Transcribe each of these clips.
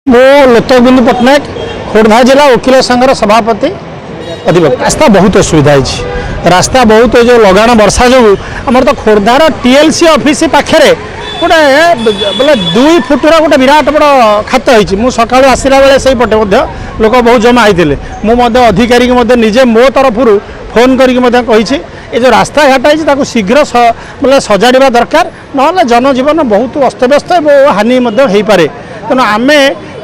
मो लोतबिंदु पट्टनायक खोर्धा जिला वकिल संघर सभापति अधिवक्ता। रास्ता बहुत असुविधा है, रास्ता बहुत जो लगाण वर्षा जो आम तो खोर्धार टीएलसी ऑफिस पाखे गोटे बोले 2 फुटर गोटे विराट बड़ खात होती। मुझे सका आसला बेले से पटे लोक बहुत जमा होते। मुझे अधिकारी निजे मो तरफ फोन करके ये जो रास्ता घाट है शीघ्र बोले सजाड़ा दरकार, ना जनजीवन बहुत अस्तव्यस्त हानि हो पारे। तेणु आम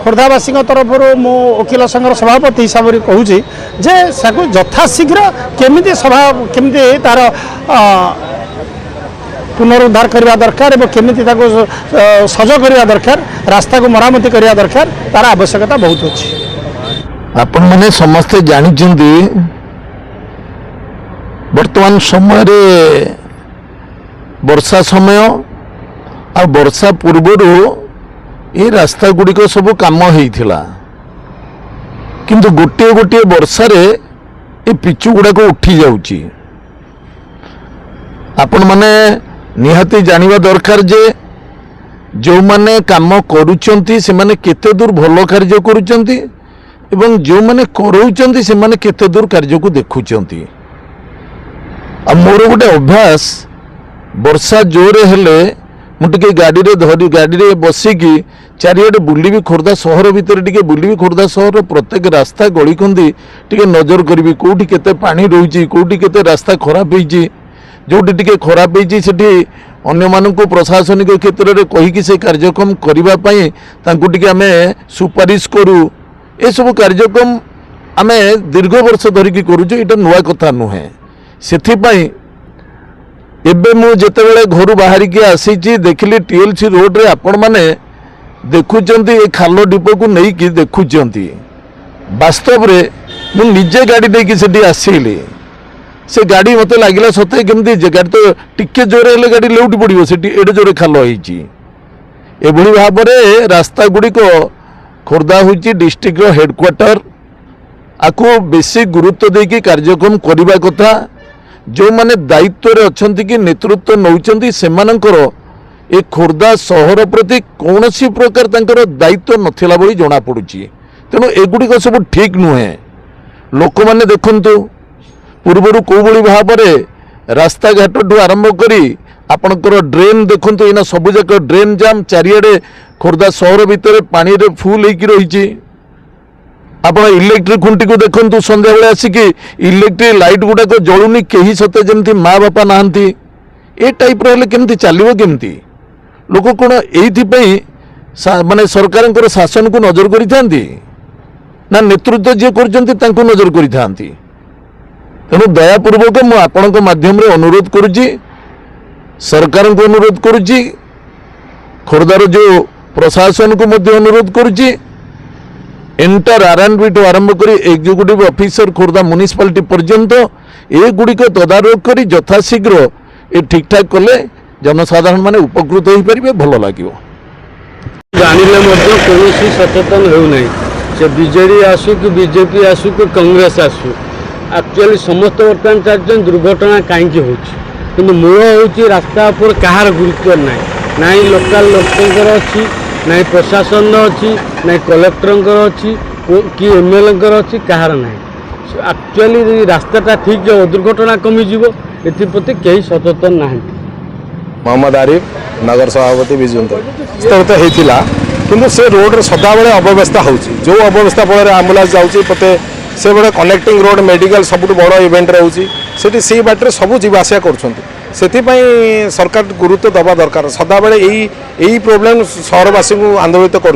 खोर्धावासी तरफ मो वकिल संघर सभापति हिसाब से कहूँ जे यथाशीघ्र केमी सभा केमी तार पुनरुद्धार करने दरकार और केमी सज करने दरकार, रास्ता को मरामती करने दरकार, तार आवश्यकता बहुत अच्छी। आपण मैंने समस्ते जानी वर्तमान समय वर्षा समय आ वर्षा पूर्वर ये रास्ता गुड़िक सब काम होता, किंतु गोटे गोटे वर्षा रे ये पिचु गुड़ाक उठी जाउची। आपण माने निहाती जानिबा दरकार जे जो माने काम करूचंती से माने केते दूर भलो कार्य करूचंती एवं जो माने करौचंती से माने केते दूर कार्य को देखुचंती। आ मोर गोटे अभ्यास वर्षा जोरे हेले मुझे गाड़ी रे धरी गाड़ी रे बसिकी चारिआडे बुलबी खोर्धा सहर भितर टिके बुलबी खोर्धा सहर प्रत्येक रास्ता गली कंदी टिके नजर करी कौटी केते पानी रही कौटी केते रास्ता खराब होईची, जोटी टिके खराब होईची सेठी अन्य मानकु प्रशासनिक क्षेत्र में कहीकि से कार्यक्रम करबा पई तांकु टिके आमे सुपारिश करू। ए सब कार्यक्रम आमे दीर्घ वर्ष धरिकी करूछु, एटा नुआ कथा नुहे। सेथिपाई एबे मु जेतेबेले घर बाहर के आसी देखिली टीएलसी रोड रे आपण माने देखुचंती ए खाल डिपो को नहीं कि देखुचंती। वास्तव रे मु निजे गाड़ी देकी सेठी आसीली, से गाड़ी मते लागिला सते केमती जे गाड़ी तो टिके जोरे हेले गाड़ी लेउटी पड़िबो, सेठी एडे जोरे खाल होईची। एभली भाबरे रास्ता गुडी को खोर्धा होची डिस्ट्रिक्ट रो हेडक्वार्टर, आको बेसी गुरुत्व देकी कार्यक्रम करबा कथा। जो माने दायित्व रे अछंती कि नेतृत्व नौचंती सेमानकर ए खोर्धा सहर प्रति कौनसी प्रकार तांकर दायित्व नथिला बळी जणा पडुची। तेणु एगुडी सब ठीक नुहे। लोक माने देखंतु पूर्वरु को बळी भाबरे रास्ता घाट ठू आरंभ करी आपनकर ड्रेन देखंतु एना सब जाक ड्रेन जाम चारिआडे खोर्धा सहर भितर पानी रे फुल हेकी रहिची। आप इलेक्ट्रिक खुंटी को देखु संध्या बेले आसिकी इलेक्ट्रिक लाइट गुड़ाक जलुनी कहीं सते जमती माँ बापा नहांती ए टाइप रे केमती चलिबो केमती। लोक कौन एइथिपई माने सरकार शासन को नजर करिथांती ना नेतृत्व जे करचंती तांको नजर करिथांती। तेणु दयापूर्वक मु आपणक माध्यम रे अनुरोध करुची, सरकार को अनुरोध करुची, खोर्धार जो प्रशासन को मध्य अनुरोध करुची, एंटर आरएनबी टू आरंभ करी एग्जीक्यूटिव ऑफिसर खोर्धा म्युनिसिपालिटी पर्यंत ए गुड़िक तदारख करी यथाशीघ्र ए ठीक ठाक कले जनसाधारण माने उपकृत हो पारे, भल लगे। जानिले कौन सचेतन होना से बीजेडी आसू कि बीजेपी आसू कि कांग्रेस आसू, एक्चुअली समस्त बर्तमान चाहते दुर्घटना कहीं हो मूल हूँ रास्ता पर कहार गुरुत्व ना लोकल लोकर अच्छी ना प्रशासन अच्छी ना कलेक्टर अच्छी कि एमएलए अच्छी कहार ना। एक्चुअली रास्ताटा ठीक जो दुर्घटना कमिजिव एप्रति कहीं सचेतन ना। मोहम्मद आरिफ नगर सभापति विजुंत तो होता कि से रोड सदाबले अव्यवस्था होची, जो अव्यवस्था फल आम्बुलांस जाऊँगी प्रति से बड़े कनेक्टिंग रोड मेडिकल सब बड़ इवेंट रोचे से बाटे सब जीवासा कर सरकार गुरुत्व दबा दरकार। सदाबले यही प्रोब्लेम सहरवासी को आंदोलित कर।